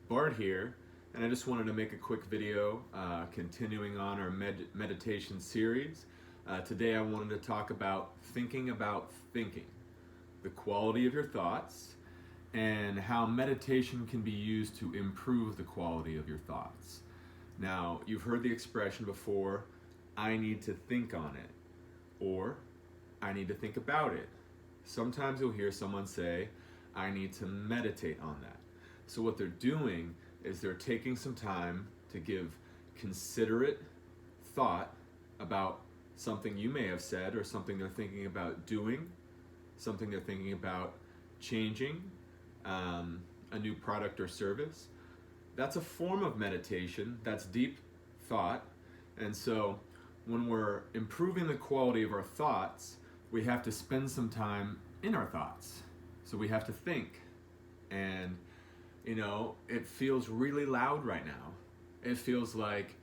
Bart here, and I just wanted to make a quick video continuing on our meditation series. Today I wanted to talk about thinking, the quality of your thoughts, and how meditation can be used to improve the quality of your thoughts. Now, you've heard the expression before, I need to think on it, or I need to think about it. Sometimes you'll hear someone say, I need to meditate on that. So what they're doing is they're taking some time to give considerate thought about something you may have said or something they're thinking about doing, something they're thinking about changing, a new product or service. That's a form of meditation. That's deep thought. And so when we're improving the quality of our thoughts, we have to spend some time in our thoughts. So we have to think. And it feels really loud right now. It feels like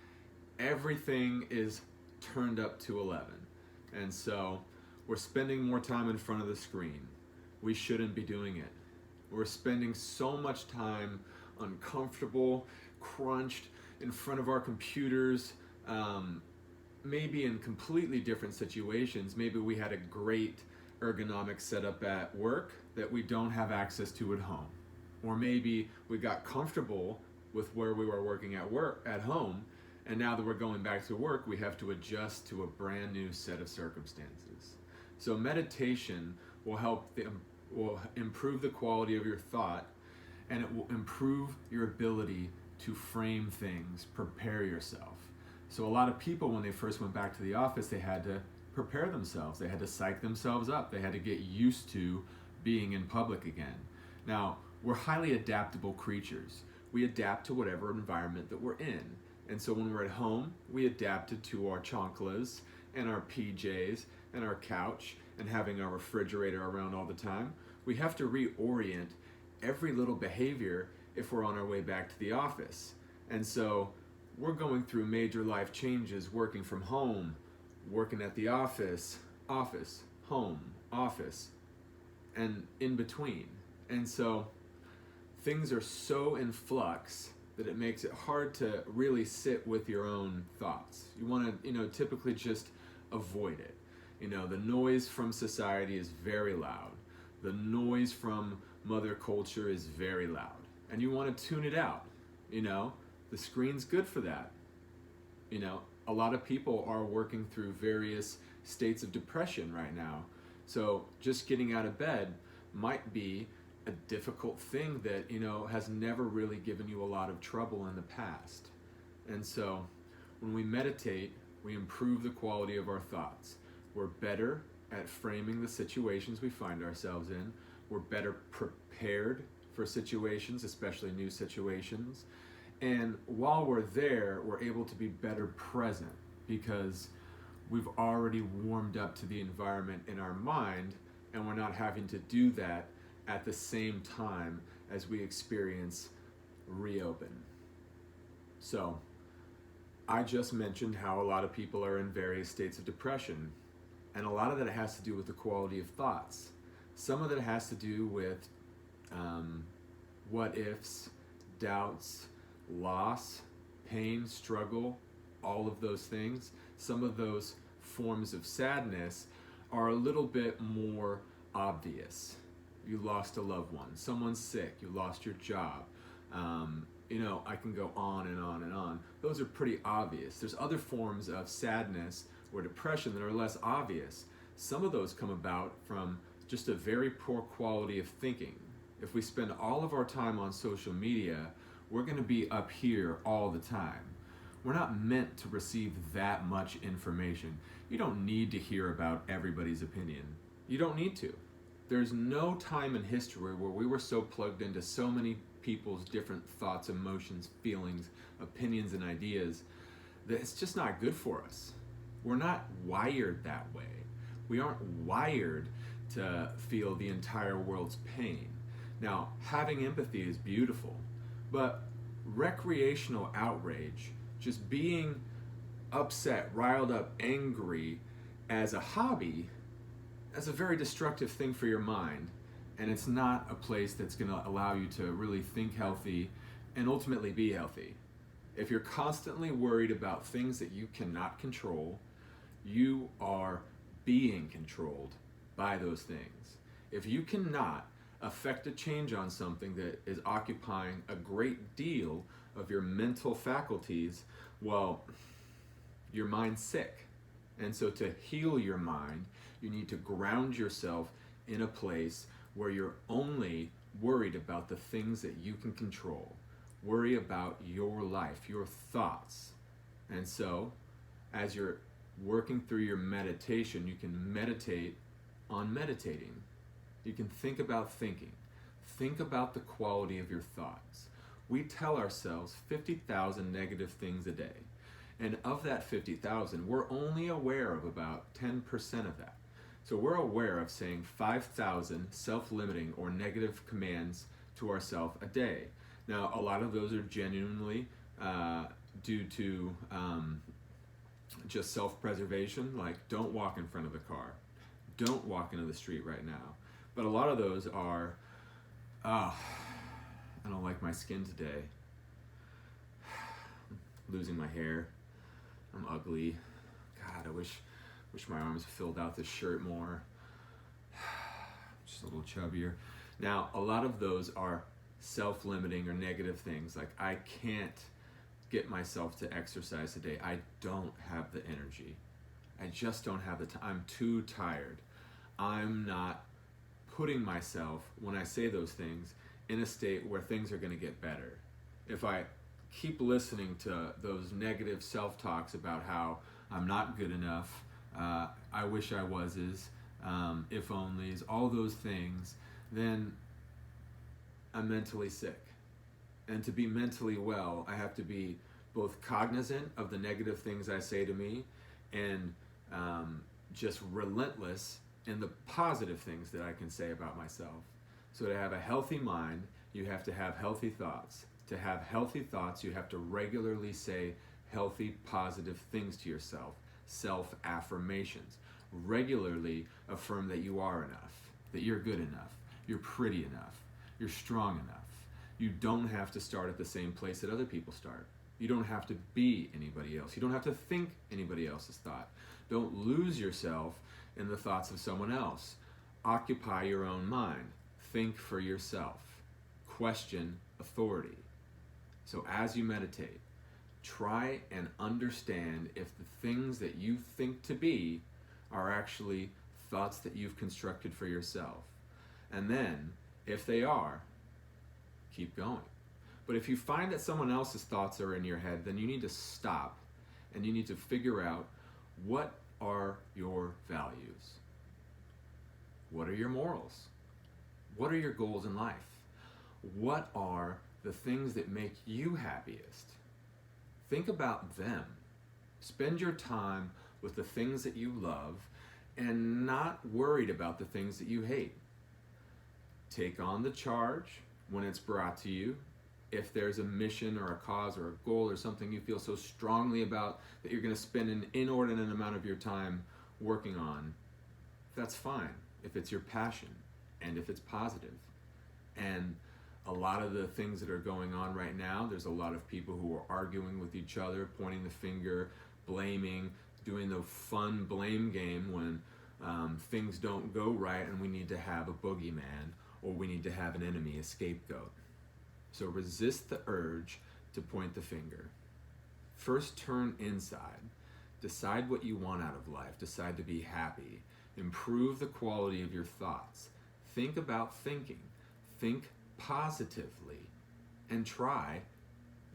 everything is turned up to 11. And so we're spending more time in front of the screen. We shouldn't be doing it. We're spending so much time uncomfortable, crunched in front of our computers, maybe in completely different situations. Maybe we had a great ergonomic setup at work that we don't have access to at home. Or maybe we got comfortable with where we were working at home, and now that we're going back to work, we have to adjust to a brand new set of circumstances. So meditation will improve the quality of your thought, and it will improve your ability to frame things, prepare yourself. So a lot of people, when they first went back to the office, they had to prepare themselves. They had to psych themselves up. They had to get used to being in public again. Now, we're highly adaptable creatures. We adapt to whatever environment that we're in. And so when we're at home, we adapted to our chanclas and our PJs and our couch and having our refrigerator around all the time. We have to reorient every little behavior if we're on our way back to the office. And so we're going through major life changes, working from home, working at the office, home, office, and in between. And so things are so in flux that it makes it hard to really sit with your own thoughts. You want to, typically just avoid it. The noise from society is very loud. The noise from mother culture is very loud. And you want to tune it out. The screen's good for that. A lot of people are working through various states of depression right now. So just getting out of bed might be a difficult thing that has never really given you a lot of trouble in the past. And so when we meditate, we improve the quality of our thoughts. We're better at framing the situations we find ourselves in. We're better prepared for situations, especially new situations. And while we're there, we're able to be better present because we've already warmed up to the environment in our mind, and we're not having to do that at the same time as we experience reopen. So, I just mentioned how a lot of people are in various states of depression, and a lot of that has to do with the quality of thoughts. Some of it has to do with what ifs, doubts, loss, pain, struggle, all of those things. Some of those forms of sadness are a little bit more obvious. You lost a loved one, someone's sick, you lost your job. I can go on and on and on. Those are pretty obvious. There's other forms of sadness or depression that are less obvious. Some of those come about from just a very poor quality of thinking. If we spend all of our time on social media, we're going to be up here all the time. We're not meant to receive that much information. You don't need to hear about everybody's opinion. You don't need to. There's no time in history where we were so plugged into so many people's different thoughts, emotions, feelings, opinions, and ideas that it's just not good for us. We're not wired that way. We aren't wired to feel the entire world's pain. Now, having empathy is beautiful, but recreational outrage, just being upset, riled up, angry as a hobby, that's a very destructive thing for your mind, and it's not a place that's going to allow you to really think healthy and ultimately be healthy. If you're constantly worried about things that you cannot control, you are being controlled by those things. If you cannot affect a change on something that is occupying a great deal of your mental faculties, well, your mind's sick. And so to heal your mind, you need to ground yourself in a place where you're only worried about the things that you can control. Worry about your life, your thoughts. And so, as you're working through your meditation, you can meditate on meditating. You can think about thinking. Think about the quality of your thoughts. We tell ourselves 50,000 negative things a day. And of that 50,000, we're only aware of about 10% of that. So we're aware of saying 5,000 self-limiting or negative commands to ourselves a day. Now, a lot of those are genuinely due to just self-preservation, like don't walk in front of the car, don't walk into the street right now. But a lot of those are, I don't like my skin today, losing my hair, I'm ugly, God, I wish my arms filled out this shirt more, just a little chubbier. Now, a lot of those are self-limiting or negative things, like I can't get myself to exercise today. I don't have the energy. I just don't have the time. I'm too tired. I'm not putting myself, when I say those things, in a state where things are going to get better. If I keep listening to those negative self-talks about how I'm not good enough, I wish I was, if onlys, all those things, then I'm mentally sick. And to be mentally well, I have to be both cognizant of the negative things I say to me and just relentless in the positive things that I can say about myself. So to have a healthy mind, you have to have healthy thoughts. To have healthy thoughts, you have to regularly say healthy, positive things to yourself, self-affirmations. Regularly affirm that you are enough, that you're good enough, you're pretty enough, you're strong enough. You don't have to start at the same place that other people start. You don't have to be anybody else. You don't have to think anybody else's thought. Don't lose yourself in the thoughts of someone else. Occupy your own mind. Think for yourself. Question authority. So as you meditate, try and understand if the things that you think to be are actually thoughts that you've constructed for yourself. And then, if they are, keep going. But if you find that someone else's thoughts are in your head, then you need to stop and you need to figure out, what are your values? What are your morals? What are your goals in life? What are the things that make you happiest? Think about them. Spend your time with the things that you love and not worried about the things that you hate. Take on the charge when it's brought to you. If there's a mission or a cause or a goal or something you feel so strongly about that you're going to spend an inordinate amount of your time working on, that's fine if it's your passion and if it's positive. And a lot of the things that are going on right now, there's a lot of people who are arguing with each other, pointing the finger, blaming, doing the fun blame game when things don't go right and we need to have a boogeyman or we need to have an enemy, a scapegoat. So resist the urge to point the finger. First turn inside. Decide what you want out of life. Decide to be happy. Improve the quality of your thoughts. Think about thinking. Think positively. And try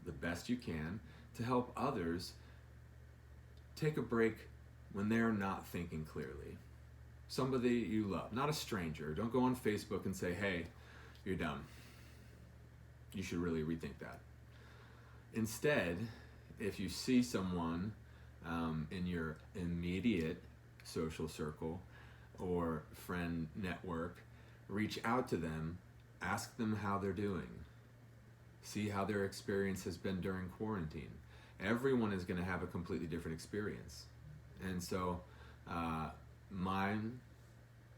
the best you can to help others take a break when they're not thinking clearly. Somebody you love, not a stranger. Don't go on Facebook and say, hey, you're dumb. You should really rethink that. Instead, if you see someone in your immediate social circle or friend network, reach out to them, ask them how they're doing. See how their experience has been during quarantine. Everyone is going to have a completely different experience. And so mine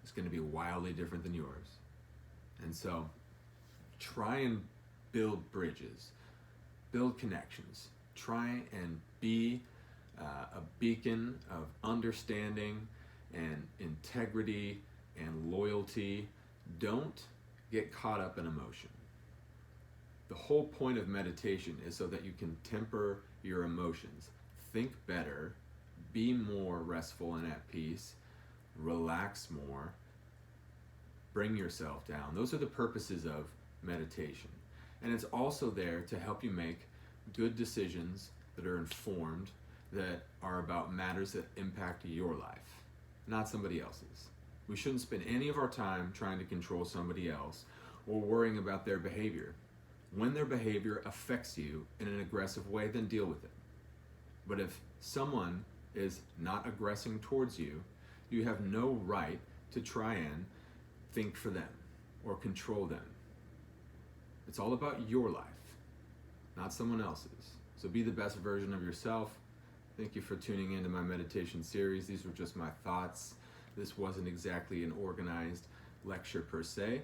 is going to be wildly different than yours. And so try and build bridges. build connections. Try and be a beacon of understanding and integrity and loyalty. Don't get caught up in emotion. The whole point of meditation is so that you can temper your emotions. Think better, be more restful and at peace, relax more, bring yourself down. Those are the purposes of meditation. And it's also there to help you make good decisions that are informed, that are about matters that impact your life, not somebody else's. We shouldn't spend any of our time trying to control somebody else or worrying about their behavior. When their behavior affects you in an aggressive way, then deal with it. But if someone is not aggressing towards you, you have no right to try and think for them or control them. It's all about your life, not someone else's. So be the best version of yourself. Thank you for tuning into my meditation series. These were just my thoughts. This wasn't exactly an organized lecture per se,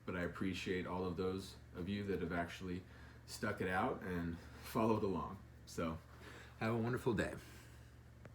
but I appreciate all of those of you that have actually stuck it out and followed along. So have a wonderful day.